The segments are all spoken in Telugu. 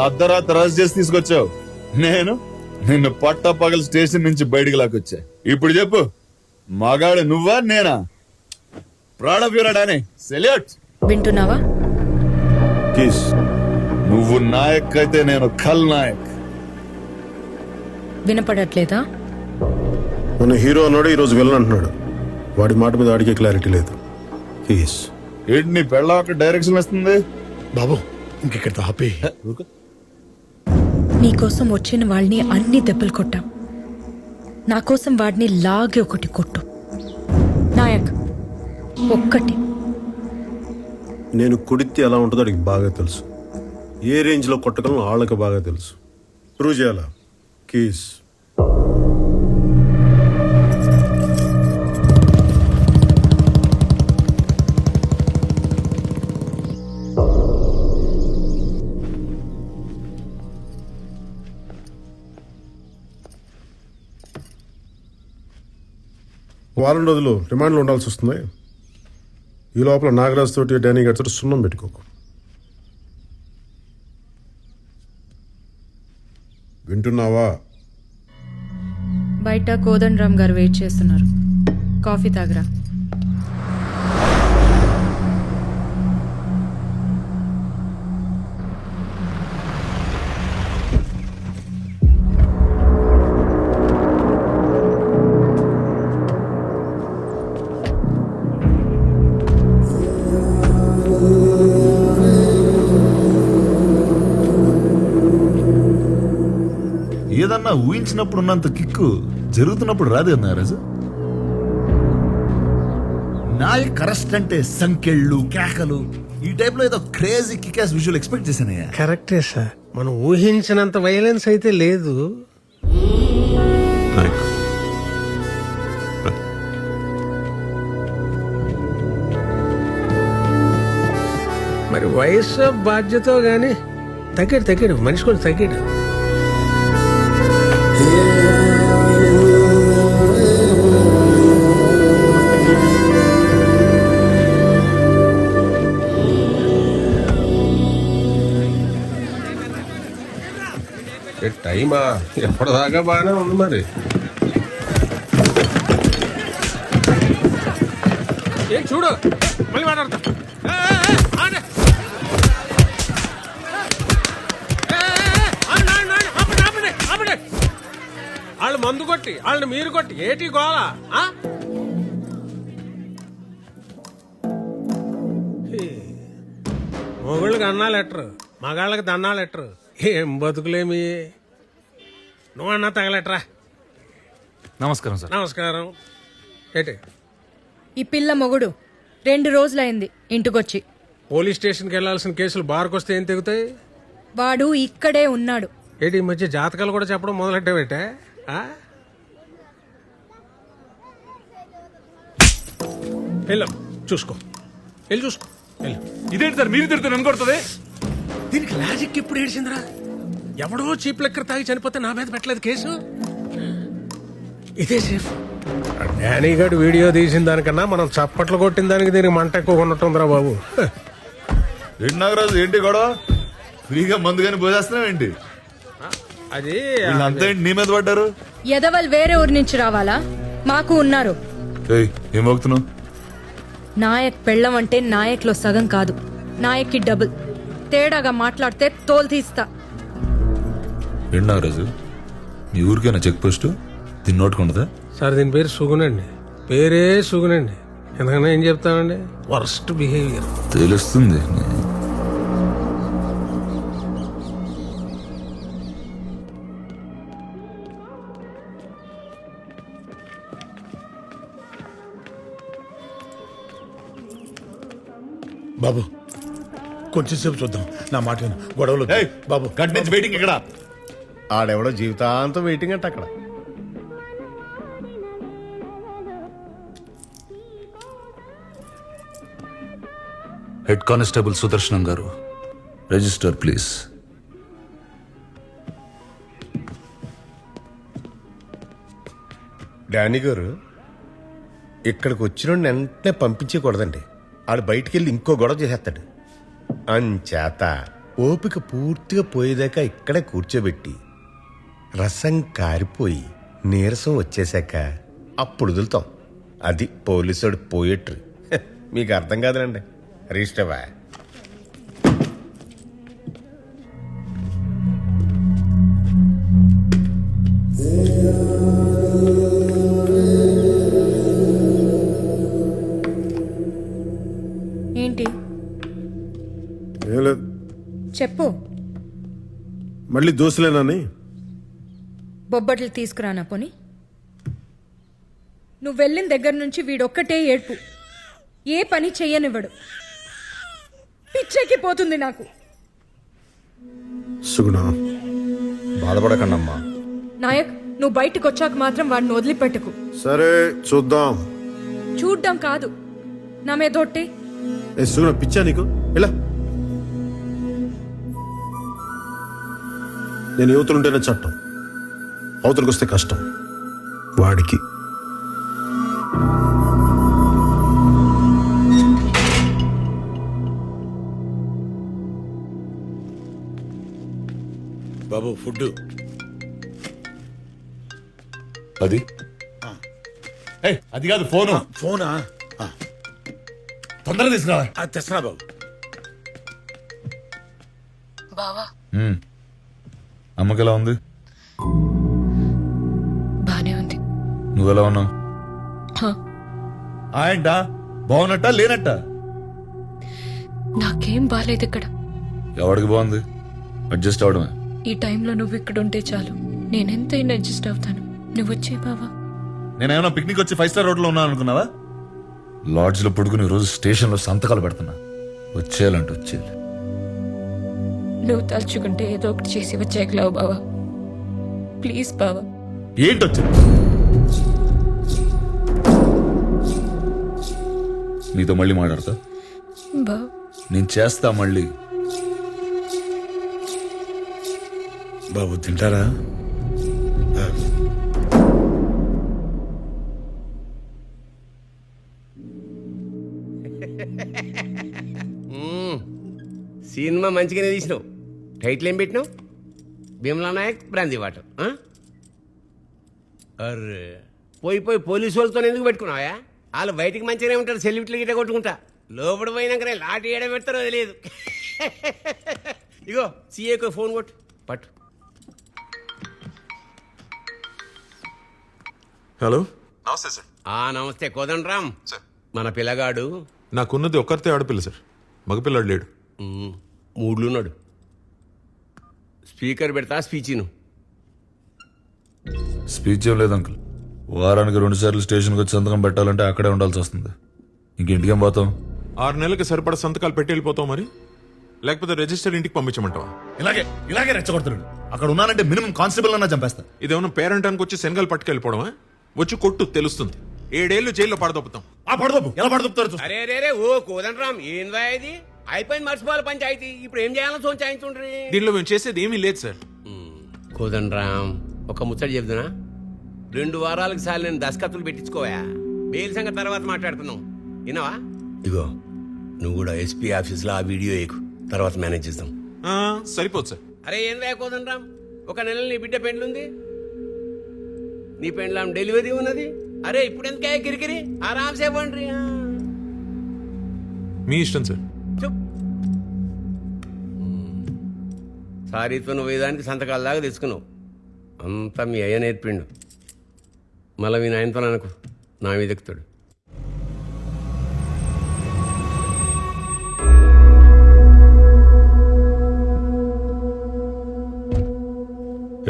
నన్ను అర్ధరాత్రి అరెస్ట్ చేసి తీసుకొచ్చావు. నేను నిన్ను పట్టపగల స్టేషన్ నుంచి బయటికి లాక్కొచ్చా. ఇప్పుడు చెప్పు, మగాడు నువ్వా నేనా? ప్రాణ ప్యూరడానే సెల్యూట్. వింటున్నావా? కిస్. నువ్వు నాయక్ అయితే నేను ఖల్ నాయక్. వినపడట్లేదా? మన హీరో అన్నాడు, ఈరోజు విలన్ అంటున్నాడు. వాడి మాట మీద వాడికే క్లారిటీ లేదు. కిస్. ఏంటి నీ పెళ్ళ ఒక డైరెక్షన్ వస్తుంది? బాబు ఇంకెక్కడ ఆపే. నీకోసం వచ్చిన వాళ్ళని అన్ని దెబ్బలు కొట్టాం. నా కోసం వాడిని లాగి ఒకటి కొట్టు. నాయక్ ఒక్కటి. నేను కొడితే ఎలా ఉంటుందో వాడికి బాగా తెలుసు. ఏ రేంజ్లో కొట్టగలను వాళ్ళకి బాగా తెలుసు. ప్రూవ్ చేయాలా? కిస్. వారం రోజులు రిమాండ్లో ఉండాల్సి వస్తుంది. ఈ లోపల నాగరాజ్ తోటి డానీ గారి తోటి సున్నం పెట్టుకోకు. వింటున్నావా? బయట కోదండరామ్ గారు వెయిట్ చేస్తున్నారు. కాఫీ తాగరా. ఏదన్నా ఊహించినప్పుడు ఉన్నంత కిక్కు జరుగుతున్నప్పుడు రాదు కదా నాగరాజు. నాయక్ అరెస్ట్ అంటే సంకెళ్ళు, కేకలు, ఈ టైప్ లో ఏదో క్రేజీ కికాస్ విజువల్ ఎక్స్పెక్ట్ చేశానయ్యా. కరెక్టే సార్, మనం ఊహించినంత వైలెన్స్ అయితే లేదు. మరి వయసు బాధ్యత గాని తగ్గాడు మనిషి కూడా తగ్గాడు. టైమా ఎప్పటిదాకా బాగానే ఉంది. మరి ఏం చూడు, మళ్ళీ మాట్లాడతా. వాళ్ళు మందు కొట్టి వాళ్ళని మీరు కొట్టి ఏటి గోళ. మొగుళ్ళకి అన్నాలు ఎట్టరు, మగాళ్ళకి దన్నాలు ఎట్టరు. ఏం బతుకులేమి. నువ్వన్నా తగలెట్రా. నమస్కారం సార్. నమస్కారం. ఏటి ఈ పిల్ల మొగుడు 2 రోజులైంది ఇంటికొచ్చి. పోలీస్ స్టేషన్కి వెళ్లాల్సిన కేసులు బార్కొస్తే ఏం తెగుతాయి? వాడు ఇక్కడే ఉన్నాడు. ఏటి ఈ మధ్య జాతకాలు కూడా చెప్పడం మొదలెట్టావేటే? వెళ్ళు చూసుకో, వెళ్ళి చూసుకో. వెళ్ళు. ఇదేంటి సార్ మీరు తిడుతూ నన్ను కొడుతుంది? దీనికి లాజిక్ ఎప్పుడు ఏడిసిందిరా? ఎవడో చీప్ లెక్కర్ తాగి చనిపోతే నా మీద పెట్టలేదు కేసు. ఇదే సేఫ్. డానీ గారు వీడియో తీసిన దానికన్నా మనం చప్పట్లు కొట్టిన దానికి దీనికి మంట ఎక్కువ ఉన్నట్టుందిరా బాబు. ఏంటి నాగరాజు, ఏంటి గొడవ? ఫ్రీగా మందు కానీ పోసేస్తున్నావు ఏంటి? అది అంతా ఏంటి నీ మీద పడ్డారు? ఎదవల్ వేరే ఊరి నుంచి రావాలా? మాకు ఉన్నారు. ఏం మోగుతున్నావు? నాయక్ పెళ్ళం అంటే నాయక్లో సగం కాదు, నాయక్కి డబుల్. తేడాగా మాట్లాడితే తోలు తీస్తా. ఏంటి నాగరాజు, మీ ఊరికైనా చెక్ పోస్ట్ దీన్ని నోటుకుండదా? సార్ దీని పేరు సుగునండి. పేరే సుగునండి. ఎందుకన్నా ఏం చెప్తానండి, వర్స్ట్ బిహేవియర్. తెలుస్తుంది. బాబు కొంచెం సేపు చూద్దాం, నా మాట విను. గొడవలు బాబు. గంట నుంచి వెయిటింగ్ ఇక్కడ. ఆడెవడో జీవితాంతం వెయిటింగ్ అంటే అక్కడ. హెడ్ కానిస్టేబుల్ సుదర్శనం గారు, రిజిస్టర్ ప్లీజ్. డానీ గారు, ఇక్కడికి వచ్చిన వెంటనే పంపించకూడదండి. ఆడు బయటికి వెళ్ళి ఇంకో గొడవ చేసేస్తాడు. అంచేత ఓపిక పూర్తిగా పోయేదాకా ఇక్కడే కూర్చోబెట్టి రసం కారిపోయి నీరసం వచ్చేసాక అప్పుడు వదులుతాం. అది పోలీసుడు పోయేట్రు. మీకు అర్థం కాదులండి. రిజిస్టర్వా? ఏంటి ఏం లేదు, చెప్పు. మళ్ళీ దోశలేనని. బొబ్బట్లు తీసుకురానా పోని? నువ్వు వెళ్ళిన దగ్గర నుంచి వీడొక్కటే ఏడ్పు. ఏ పని చెయ్యనివ్వడు. పిచ్చెక్కి పోతుంది నాకు. సుగుణ, బాధపడకండమ్మా. నాయక్, నువ్వు బయటకు వచ్చాక మాత్రం వాడిని వదిలిపెట్టకు. సరే చూద్దాం. చూడ్డం కాదు, నా మీద ఒట్టే. ఏ సుగుణ, పిచ్చా నీకు? ఇలా నేను యువతులుంటేనే చట్టం, అవతలకు వస్తే కష్టం. వాడికి బాబు ఫుడ్. అది ఏయ్, అది కాదు ఫోను. ఫోనా? తొందరగా తీసుకురా. తెస్తున్నా బాబు. అమ్మకి ఎలా ఉంది? బానే ఉంది. నువ్వెలా ఉన్నావు? ఏంట బాగున్నట్ట లేనట్ట? నాకేం బాలేదు ఇక్కడ. ఎవడికి బాగుంది? అడ్జస్ట్ అవడమే. ఈ టైంలో నువ్వు ఇక్కడ ఉంటే చాలు, నేనెంతైనా అడ్జస్ట్ అవుతాను. నువ్వు వచ్చే బావా. నేనేమన్నా పిక్నిక్ వచ్చి 5 స్టార్ హోటల్లో ఉన్నాను అనుకున్నావా? లాడ్జ్ లో పడుకుని రోజు స్టేషన్ లో సంతకాలు పెడుతున్నా. వచ్చేయాలంటే వచ్చేయాలి. నువ్వు తలుచుకుంటే ఏదో ఒకటి చేసి వచ్చేయగలవు బావా. ప్లీజ్ బావా. ఏంటి వచ్చింది? నీతో మళ్ళీ మాట్లాడతా. బావా నేను చేస్తా మళ్ళీ. బాబు తింటారా? సినిమా మంచిగానే తీసినావు. టైటిల్ ఏం పెట్టినావు? Bheemla Nayak brandy water. అర్రే, పోయి పోలీసు వాళ్ళతో ఎందుకు పెట్టుకున్నావా? వాళ్ళు బయటికి మంచిగానే ఉంటారు, సెల్యూట్లు గిట్ట కొట్టుకుంటా. లోపల పోయినాకనే లాటి ఏడ పెడతారో తెలియదు. ఇగో సీఏకు ఫోన్ కొట్టు. పట్టు. హలో, నమస్తే సార్. నమస్తే కోదండరామ్. సార్, మన పిల్లగాడు నాకున్నది ఒక్కరితే ఆడపిల్ల సార్, మగపిల్లాడు లేడు. మూడ్లున్నాడు. స్పీకర్ పెడతా, స్పీచ్. స్పీచ్ ఏం లేదు అంకుల్. వారానికి 2 సార్లు స్టేషన్కి వచ్చి సంతకం పెట్టాలంటే అక్కడే ఉండాల్సి వస్తుంది. ఇంకేం పోతాం? 6 నెలలకి సరిపడా సంతకాలు పెట్టి వెళ్ళిపోతావు మరి, లేకపోతే రిజిస్టర్ ఇంటికి పంపించమంటావా? ఇలాగే రెచ్చగొడుతున్నాడు. అక్కడ ఉన్నానంటే మినిమం కానిస్టేబుల్ అన్నా చంపేస్తా. ఇదేమన్నా పేరెంటానికి వచ్చి శనగలు పట్టుకెళ్ళిపోవడమా? వచ్చి కొట్టు, తెలుస్తుంది. 7 ఏళ్ళు జైల్లో పడదొప్పుతాం. ఆ పడదొప్పు ఎలా పడదొప్పుతారు? అరే రే ఓ కోదండరామ్, ఏందా ఇది? అయిపోయింది, మర్చిపోవాలి పంచాయతీ. ఇప్పుడు ఏం చేయాలో సోంచాయించుండ్రి. దీనిలో మేము చేసేది ఏమీ లేదు సార్. కోదండరామ్, ఒక ముచ్చట చెప్తున్నా. 2 వారాలకు సార్లు నేను దస్కత్తులు పెట్టించుకోవా. బెయిల్ సంగతి తర్వాత మాట్లాడుకున్నాం, విన్నావా? ఇగో నువ్వు కూడా ఎస్పీ ఆఫీస్లో ఆ వీడియో ఎక్కు, తర్వాత మేనేజ్ చేద్దాం. సరిపోదు సార్. అరే ఏం లేకోదండ్రామ్, 1 నెల నీ బిడ్డ పెండ్లుంది, నీ పెండ్లాం డెలివరీ ఉన్నది. అరే ఇప్పుడు ఎందుకే కిరికిరి? ఆరామ్సే పండ్రి. మీ ఇష్టం సార్. సారీతో నువ్వు వేదానికి సంతకాల దాకా తెచ్చుకున్నావు. అంతా మీ అయ్య నేర్పిండు. మళ్ళీ మీ నాయనతో అనుకో, నా మీద ఎక్కుతాడు.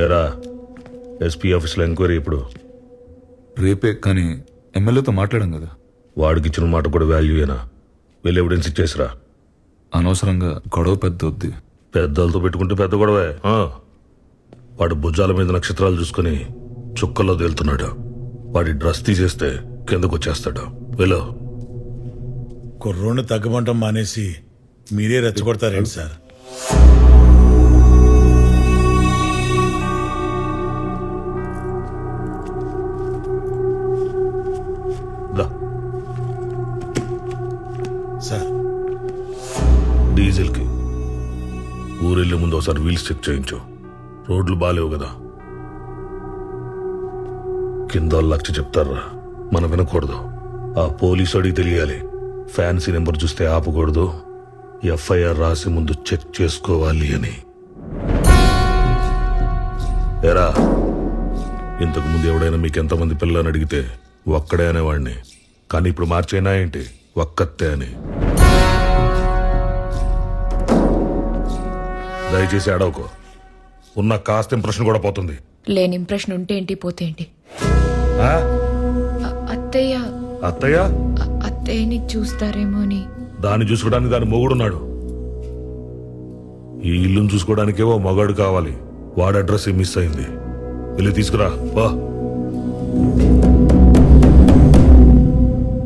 ఎరా, ఎస్పీ ఆఫీస్లో ఎంక్వైరీ ఇప్పుడు రేపే, కానీ ఎమ్మెల్యేతో మాట్లాడాం కదా. వాడికి ఇచ్చిన మాట కూడా వాల్యూయేనా? వెళ్ళి ఎవిడెన్స్ ఇచ్చేసిరా. అనవసరంగా గొడవ పెద్ద వద్ది. పెద్దలతో పెట్టుకుంటే పెద్ద గొడవే. వాడు భుజాల మీద నక్షత్రాలు చూసుకుని చుక్కల్లో తేలుతున్నాడు. వాడి డ్రెస్ తీసేస్తే కిందకు వచ్చేస్తాడు. వెళ్ళు. కుర్రోని తగ్గమంటం మానేసి మీరే రెచ్చగొడతారేంటి సార్? సార్ డీజిల్కి ఒకసారి వీల్స్ చెక్ చేయించు. రోడ్లు బాలేవు కదా. కింద వాళ్ళు లక్ష చెప్తారా, మనం వినకూడదు. ఆ పోలీసు అడిగి తెలియాలి. ఫ్యాన్సీ నెంబర్ చూస్తే ఆపకూడదు, ఎఫ్ఐఆర్ రాసి ముందు చెక్ చేసుకోవాలి అని. ఎరా, ఇంతకు ముందు ఎవడైనా మీకు ఎంతమంది పిల్లని అడిగితే ఒక్కడే అనేవాడిని, కానీ ఇప్పుడు మార్చైనా ఏంటి ఒక్కతే అని. దయచేసి అడవుకో, ఉన్న కాస్త ఇంప్రెషన్ కూడా పోతుంది. లేని ఇంప్రెషన్ ఉంటే ఏంటి పోతే ఏంటి. ఆ? అత్తయ్య అత్తయ్య అత్తయ్యని చూస్తారేమో అని. దాన్ని చూసుకోవడానికి దాని మొగుడున్నాడు. ఈ ఇల్లును చూసుకోవడానికే ఓ మగాడు కావాలి. వాడి అడ్రస్ మిస్ అయింది. వెళ్ళి తీసుకురా. వా.